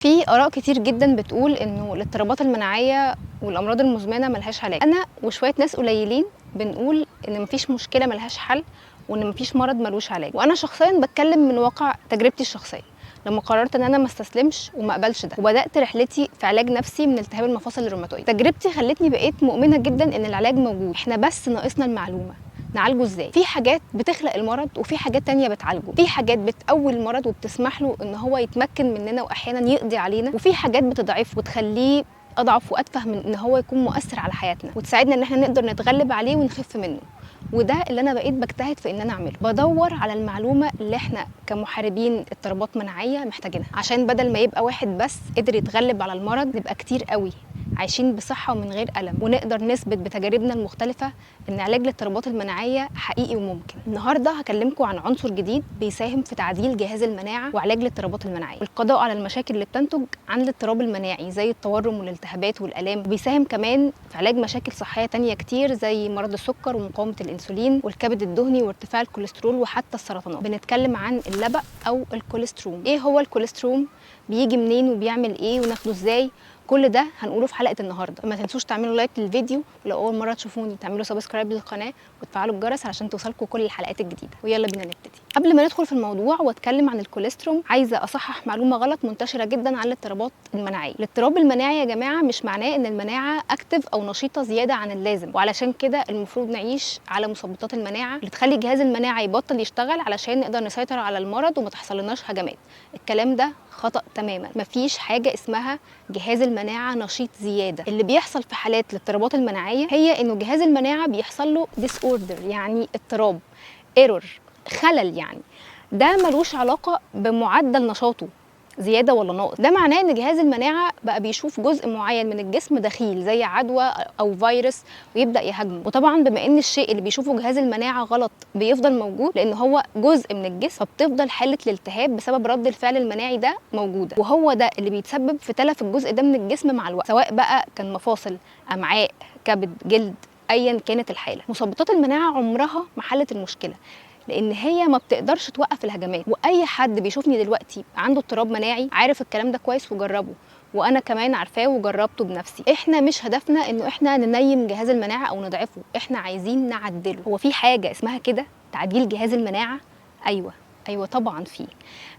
في آراء كتير جدًا بتقول إنه الاضطرابات المناعية والأمراض المزمنة ما لهاش علاج. أنا وشوية ناس قليلين بنقول إن ما فيش مشكلة ما لهاش حل، وإن ما فيش مرض ما لوش علاج. وأنا شخصيًا باتكلم من واقع تجربتي الشخصية، لما قررت إن أنا ما استسلمش وما اقبلش ده، وبدأت رحلتي في علاج نفسي من التهاب المفاصل الروماتويد. تجربتي خلتني بقيت مؤمنة جدًا إن العلاج موجود، إحنا بس ناقصنا المعلومة. نعالجه ازاي؟ في حاجات بتخلق المرض وفي حاجات تانية بتعالجه، في حاجات بتقوي المرض وبتسمح له ان هو يتمكن مننا واحيانا يقضي علينا، وفي حاجات بتضعفه وتخليه اضعف واتفه من ان هو يكون مؤثر على حياتنا وتساعدنا ان احنا نقدر نتغلب عليه ونخف منه. وده اللي انا بقيت بجتهد في ان انا اعمله، بدور على المعلومه اللي احنا كمحاربين اضطرابات مناعيه محتاجينها، عشان بدل ما يبقى واحد بس قدر يتغلب على المرض نبقى كتير قوي عايشين بصحه ومن غير الم، ونقدر نثبت بتجاربنا المختلفه ان علاج الاضطرابات المناعيه حقيقي وممكن. النهارده هكلمكم عن عنصر جديد بيساهم في تعديل جهاز المناعه وعلاج الاضطرابات المناعيه والقضاء على المشاكل اللي بتنتج عن الاضطراب المناعي زي التورم والالتهابات والالام، وبيساهم كمان في علاج مشاكل صحيه تانية كتير زي مرض السكر ومقاومه الانسولين والكبد الدهني وارتفاع الكوليسترول وحتى السرطانات. بنتكلم عن اللبق او الكوليستروم. ايه هو الكوليستروم؟ بيجي منين وبيعمل ايه وناخده ازاي؟ كل ده هنقوله في حلقه النهارده. ما تنسوش تعملوا لايك للفيديو، ولو اول مره تشوفوني تعملوا سبسكرايب للقناه وتفعلوا الجرس علشان توصلكم كل الحلقات الجديده. ويلا بينا نبتدي. قبل ما ندخل في الموضوع واتكلم عن الكوليستروم، عايزه اصحح معلومه غلط منتشره جدا عن الاضطرابات المناعيه. الاضطراب المناعي يا جماعه مش معناه ان المناعه اكتف او نشيطه زياده عن اللازم، وعلشان كده المفروض نعيش على مثبطات المناعه اللي تخلي جهاز المناعه يبطل يشتغل علشان نقدر نسيطر على المرض وما تحصلناش هجمات. الكلام ده خطأ تماما. مفيش حاجه اسمها جهاز المناعه نشيط زياده. اللي بيحصل في حالات الاضطرابات المناعيه هي انه جهاز المناعه بيحصل له ديس اوردر، يعني اضطراب، ايرور، خلل. يعني ده ملوش علاقه بمعدل نشاطه زياده ولا ناقص، ده معناه ان جهاز المناعه بقى بيشوف جزء معين من الجسم دخيل زي عدوى او فيروس ويبدا يهاجمه. وطبعا بما ان الشيء اللي بيشوفه جهاز المناعه غلط بيفضل موجود لان هو جزء من الجسم، فبتفضل حاله الالتهاب بسبب رد الفعل المناعي ده موجوده، وهو ده اللي بيتسبب في تلف الجزء ده من الجسم مع الوقت، سواء بقى كان مفاصل، امعاء، كبد، جلد، ايا كانت الحاله. مثبطات المناعه عمرها ما حلت المشكله، لان هي ما بتقدرش توقف الهجمات. واي حد بيشوفني دلوقتي عنده اضطراب مناعي عارف الكلام ده كويس وجربه، وانا كمان عارفاه وجربته بنفسي. احنا مش هدفنا انه احنا ننيم جهاز المناعه او نضعفه، احنا عايزين نعدله. هو في حاجه اسمها كده تعديل جهاز المناعه؟ ايوه طبعا في.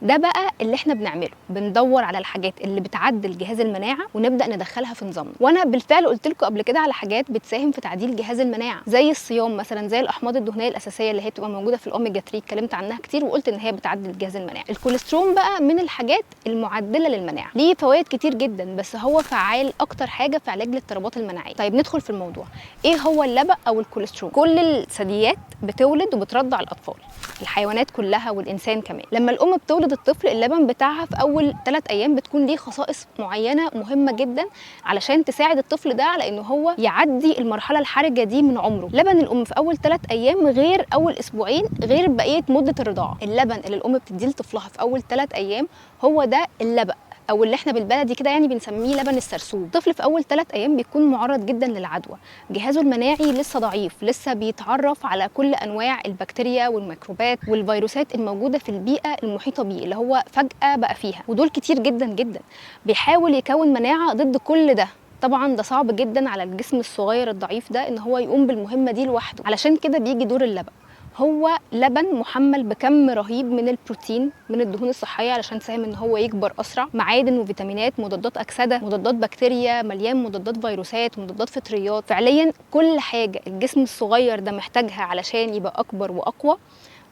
ده بقى اللي احنا بنعمله، بندور على الحاجات اللي بتعدل جهاز المناعه ونبدا ندخلها في نظامنا. وانا بالفعل قلت لكم قبل كده على حاجات بتساهم في تعديل جهاز المناعه زي الصيام مثلا، زي الاحماض الدهنيه الاساسيه اللي هي بتبقى موجوده في الاوميجا 3، اتكلمت عنها كتير وقلت ان هي بتعدل جهاز المناعه. الكوليسترول بقى من الحاجات المعدله للمناعه، ليه فوائد كتير جدا، بس هو فعال اكتر حاجه في علاج الاضطرابات المناعيه. طيب ندخل في الموضوع. ايه هو اللبق او الكوليسترول؟ كل الثدييات بتولد وبترضع الاطفال، الحيوانات كلها والانسان كمان. لما الام بتولد الطفل، اللبن بتاعها في اول 3 ايام بتكون ليه خصائص معينه مهمه جدا علشان تساعد الطفل ده على انه هو يعدي المرحله الحرجه دي من عمره. لبن الام في اول 3 ايام غير اول اسبوعين غير بقيه مده الرضاعه. اللبن اللي الام بتديه لطفلها في اول 3 ايام هو ده اللبق، او اللي احنا بالبلدي كده يعني بنسميه لبن السرسوب. الطفل في اول 3 ايام بيكون معرض جدا للعدوى، جهازه المناعي لسه ضعيف، لسه بيتعرف على كل انواع البكتيريا والميكروبات والفيروسات الموجوده في البيئه المحيطه بيه اللي هو فجاه بقى فيها، ودول كتير جدا جدا. بيحاول يكون مناعه ضد كل ده. طبعا ده صعب جدا على الجسم الصغير الضعيف ده ان هو يقوم بالمهمه دي لوحده، علشان كده بيجي دور اللبن. هو لبن محمل بكم رهيب من البروتين، من الدهون الصحيه علشان تساهم ان هو يكبر اسرع، معادن وفيتامينات، مضادات اكسده، مضادات بكتيريا، مليان مضادات فيروسات ومضادات فطريات. فعليا كل حاجه الجسم الصغير ده محتاجها علشان يبقى اكبر واقوى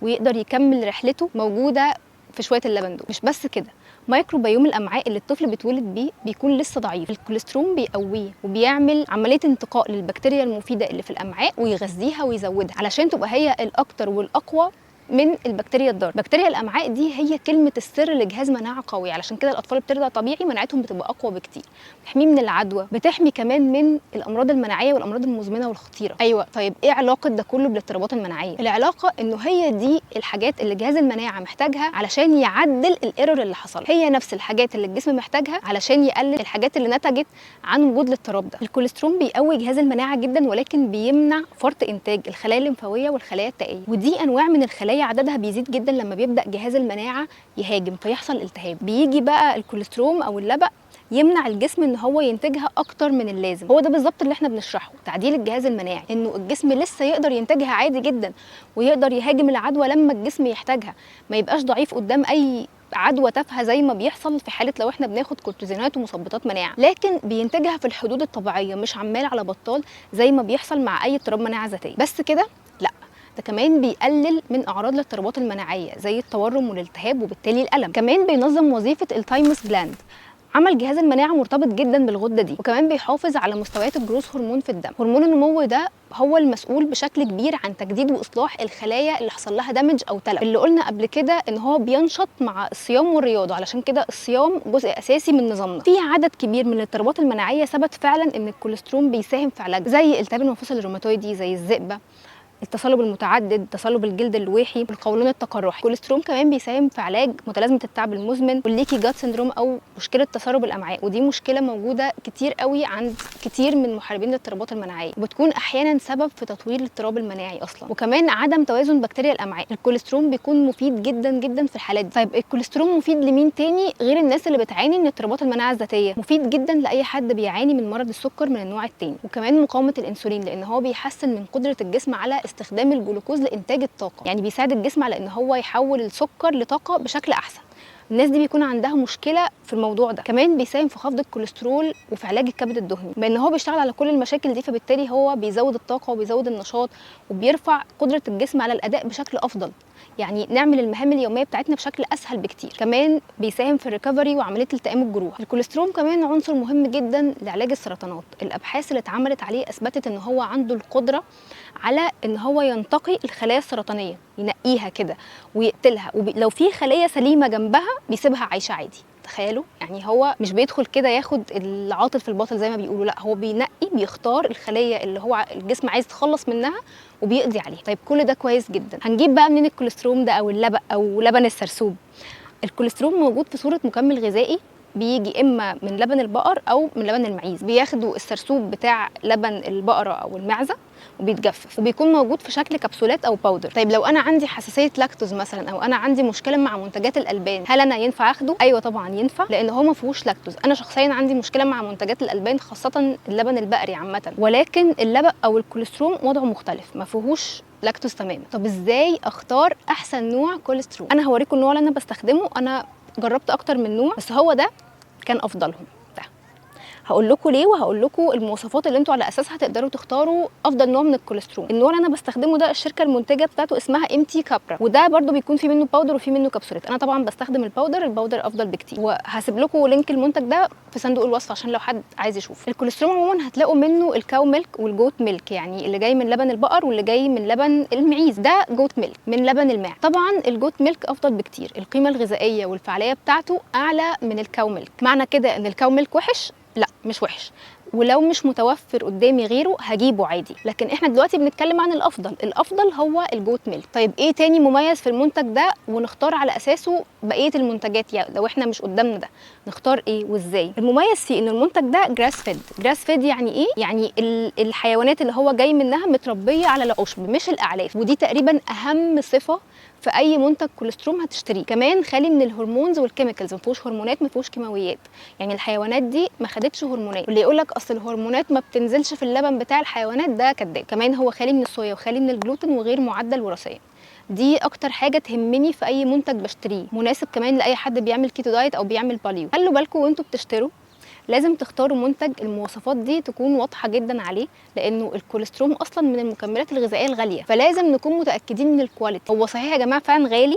ويقدر يكمل رحلته موجوده في شويه اللبن دول. مش بس كده، ميكروبيوم الامعاء اللي الطفل بيتولد بيه بيكون لسه ضعيف، الكوليسترول بيقويه وبيعمل عمليه انتقاء للبكتيريا المفيده اللي في الامعاء ويغذيها ويزودها علشان تبقى هي الاكتر والاقوى من البكتيريا الضاره. بكتيريا الامعاء دي هي كلمه السر لجهاز مناعه قوي، علشان كده الاطفال بترضع طبيعي مناعتهم بتبقى اقوى بكتير، بتحميه من العدوى، بتحمي كمان من الامراض المناعيه والامراض المزمنه والخطيره. ايوه طيب ايه علاقه ده كله بالاضطرابات المناعيه؟ العلاقه انه هي دي الحاجات اللي جهاز المناعه محتاجها علشان يعدل الايرور اللي حصل، هي نفس الحاجات اللي الجسم محتاجها علشان يقلل الحاجات اللي نتجت عن وجود الاضطراب ده. الكوليسترول بيقوي جهاز المناعه جدا، ولكن بيمنع فرط انتاج الخلايا الليمفاويه والخلايا التائيه، ودي انواع من الخلايا الامعائيه عددها بيزيد جدا لما بيبدا جهاز المناعه يهاجم فيحصل التهاب. بيجي بقى الكوليسترول او اللبق يمنع الجسم ان هو ينتجها اكتر من اللازم. هو ده بالظبط اللي احنا بنشرحه، تعديل الجهاز المناعي، انه الجسم لسه يقدر ينتجها عادي جدا ويقدر يهاجم العدوى لما الجسم يحتاجها، ما يبقاش ضعيف قدام اي عدوى تافهه زي ما بيحصل في حاله لو احنا بناخد كورتيزونات ومثبطات مناعه، لكن بينتجها في الحدود الطبيعيه مش عمال على بطال زي ما بيحصل مع اي اضطراب مناعه ذاتيه. بس كده لا، ده كمان بيقلل من اعراض الاضطرابات المناعيه زي التورم والالتهاب وبالتالي الالم. كمان بينظم وظيفه الثايموس جلاند، عمل جهاز المناعه مرتبط جدا بالغده دي، وكمان بيحافظ على مستويات الجروث هرمون في الدم. هرمون النمو ده هو المسؤول بشكل كبير عن تجديد واصلاح الخلايا اللي حصل لها دامج او تلف، اللي قلنا قبل كده ان هو بينشط مع الصيام والرياضه، علشان كده الصيام جزء اساسي من نظامنا. في عدد كبير من الاضطرابات المناعيه ثبت فعلا ان الكوليسترول بيساهم في علاجها، زي التهاب المفاصل الروماتويدي، زي الذئبه، التصلب المتعدد، تصلب الجلد اللويحي، القولون التقرحي. الكوليسترول كمان بيساهم في علاج متلازمه التعب المزمن والليكي جات سندروم او مشكله تسرب الامعاء، ودي مشكله موجوده كتير قوي عند كتير من محاربين الاضطرابات المناعيه، وبتكون احيانا سبب في تطوير الاضطراب المناعي اصلا. وكمان عدم توازن بكتيريا الامعاء، الكوليسترول بيكون مفيد جدا جدا في الحالات دي. طيب الكوليسترول مفيد لمين تاني غير الناس اللي بتعاني من اضطرابات المناعه الذاتيه؟ مفيد جدا لاي حد بيعاني من مرض السكر من النوع الثاني، وكمان مقاومه الانسولين، لان هو بيحسن من قدره الجسم على استخدام الجلوكوز لانتاج الطاقه، يعني بيساعد الجسم على ان هو يحول السكر لطاقه بشكل احسن. الناس دي بيكون عندها مشكله في الموضوع ده. كمان بيساهم في خفض الكوليسترول وفي علاج الكبد الدهني، بان هو بيشتغل على كل المشاكل دي، فبالتالي هو بيزود الطاقه وبيزود النشاط وبيرفع قدره الجسم على الاداء بشكل افضل، يعني نعمل المهام اليوميه بتاعتنا بشكل اسهل بكتير. كمان بيساهم في الريكفري وعمليه التئام الجروح. الكوليسترول كمان عنصر مهم جدا لعلاج السرطانات، الابحاث اللي اتعملت عليه اثبتت ان هو عنده القدره على ان هو ينتقي الخلايا السرطانيه، ينقيها كده ويقتلها، ولو في خليه سليمه جنبها بيسيبها عايشه عادي. تخيلوا، يعني هو مش بيدخل كده ياخد العاطل في الباطل زي ما بيقولوا، لا هو بينقي، بيختار الخليه اللي هو الجسم عايز يتخلص منها وبيقضي عليها. طيب كل ده كويس جدا، هنجيب بقى منين الكوليسترول ده او اللبن او لبن السرسوب؟ الكوليسترول موجود في صوره مكمل غذائي بيجي اما من لبن البقر او من لبن المعيز. بياخدوا السرسوب بتاع لبن البقره او المعزه وبيتجفف وبيكون موجود في شكل كبسولات او باودر. طيب لو انا عندي حساسيه لاكتوز مثلا او انا عندي مشكله مع منتجات الالبان، هل انا ينفع اخده؟ ايوه طبعا ينفع، لان هو ما فيهوش لاكتوز. انا شخصيا عندي مشكله مع منتجات الالبان خاصه اللبن البقري عامه، ولكن اللبن او الكوليسترول وضعه مختلف، ما فيهوش لاكتوز تماما. طب ازاي اختار احسن نوع كوليسترول؟ انا هوريكم النوع اللي انا بستخدمه، انا جربت اكتر من نوع بس هو ده كان افضلهم. هقول لكم ليه وهقول لكم المواصفات اللي انتوا على اساسها تقدروا تختاروا افضل نوع من الكوليسترول. النوع اللي انا بستخدمه ده الشركه المنتجه بتاعته اسمها MT كابرا، وده برده بيكون في منه باودر وفي منه كبسولات. انا طبعا بستخدم الباودر افضل بكتير، وهسيب لكم لينك المنتج ده في صندوق الوصف عشان لو حد عايز يشوف. الكوليسترول عموما هتلاقوا منه الكاو ميلك والجوت ميلك، يعني اللي جاي من لبن البقر واللي جاي من لبن المعيز ده جوت ميلك من لبن الماعز. طبعا الجوت ميلك افضل بكتير، القيمه الغذائيه والفعاليه بتاعته اعلى من الكاو ميلك. معنى كده ان الكاو ميلك وحش؟ لا مش وحش، ولو مش متوفر قدامي غيره هجيبه عادي، لكن احنا دلوقتي بنتكلم عن الافضل هو الجوت ميلك. طيب ايه تاني مميز في المنتج ده ونختار على اساسه بقيه المنتجات؟ يعني لو احنا مش قدامنا ده نختار ايه وازاي؟ المميز فيه ان المنتج ده جراس فيد. جراس فيد يعني ايه؟ يعني الحيوانات اللي هو جاي منها متربيه على العشب مش الاعلاف، ودي تقريبا اهم صفه في اي منتج كوليسترول هتشتريه. كمان خالي من الهرمونز والكيميكالز، ما فيهوش هرمونات ما فيهوش كيماويات، يعني الحيوانات دي ما خدتش هرمونات، واللي يقول لك اصل الهرمونات ما بتنزلش في اللبن بتاع الحيوانات ده كذاب. كمان هو خالي من الصويا وخالي من الجلوتين وغير معدل وراثيا، دي اكتر حاجه تهمني في اي منتج بشتريه. مناسب كمان لاي حد بيعمل كيتو دايت او بيعمل باليو. خلوا بالكم وانتوا بتشتروا لازم تختاروا منتج المواصفات دي تكون واضحه جدا عليه، لانه الكوليسترول اصلا من المكملات الغذائيه الغاليه، فلازم نكون متاكدين من الكواليتي. هو صحيح يا جماعه فعلا غالي،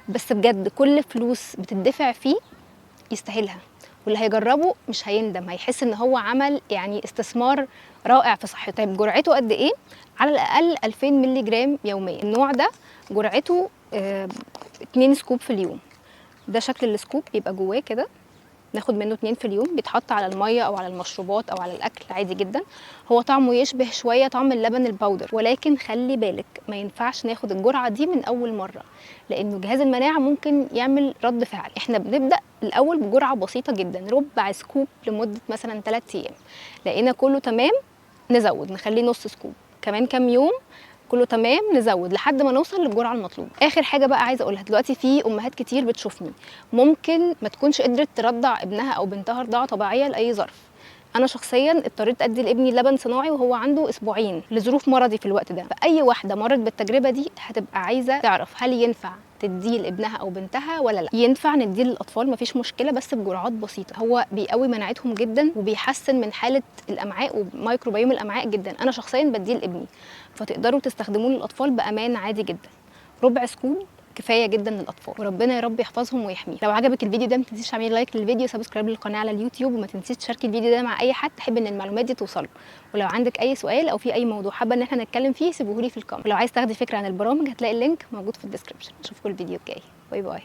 بس بجد كل فلوس بتدفع فيه يستاهلها، واللي هيجربه مش هيندم، هيحس ان هو عمل يعني استثمار رائع في صحته. طيب جرعته قد ايه؟ على الاقل 2000 مللي جرام يوميا. النوع ده جرعته 2 سكوب في اليوم. ده شكل السكوب، بيبقى جواه كده، ناخد منه 2 في اليوم، بيتحط على الميه او على المشروبات او على الاكل عادي جدا. هو طعمه يشبه شويه طعم اللبن الباودر، ولكن خلي بالك ما ينفعش ناخد الجرعه دي من اول مره، لانه جهاز المناعه ممكن يعمل رد فعل. احنا بنبدا الاول بجرعه بسيطه جدا، ربع سكوب لمده مثلا 3 ايام، لقينا كله تمام نزود نخليه نص سكوب، كمان كام يوم كله تمام نزود لحد ما نوصل للجرعه المطلوبه. اخر حاجه بقى عايزه اقولها دلوقتي، في امهات كتير بتشوفني ممكن ما تكونش قدرت ترضع ابنها او بنتها رضاعه طبيعيه لاي ظرف. انا شخصيا اضطريت ادي لابني لبن صناعي وهو عنده اسبوعين لظروف مرضي في الوقت ده. فاي واحده مرت بالتجربه دي هتبقى عايزه تعرف هل ينفع تديه لابنها او بنتها ولا لا. ينفع نديه للاطفال مفيش مشكله، بس بجرعات بسيطه. هو بيقوي مناعتهم جدا وبيحسن من حاله الامعاء وميكروبيوم الامعاء جدا. انا شخصيا بديه لابني، فتقدروا تستخدموه للاطفال بامان عادي جدا. ربع سكوب كفايه جدا للاطفال، وربنا يا رب يحفظهم ويحميهم. لو عجبك الفيديو ده ما تنسيش تعملي لايك للفيديو وسبسكرايب للقناه على اليوتيوب، وما تنسيش تشاركي الفيديو ده مع اي حد تحب ان المعلومات دي توصله. ولو عندك اي سؤال او في اي موضوع حابه ان احنا نتكلم فيه سيبوهولي في الكومنت. ولو عايز تاخدي فكره عن البرامج هتلاقي اللينك موجود في الديسكربشن. اشوفكم الفيديو الجاي. باي باي.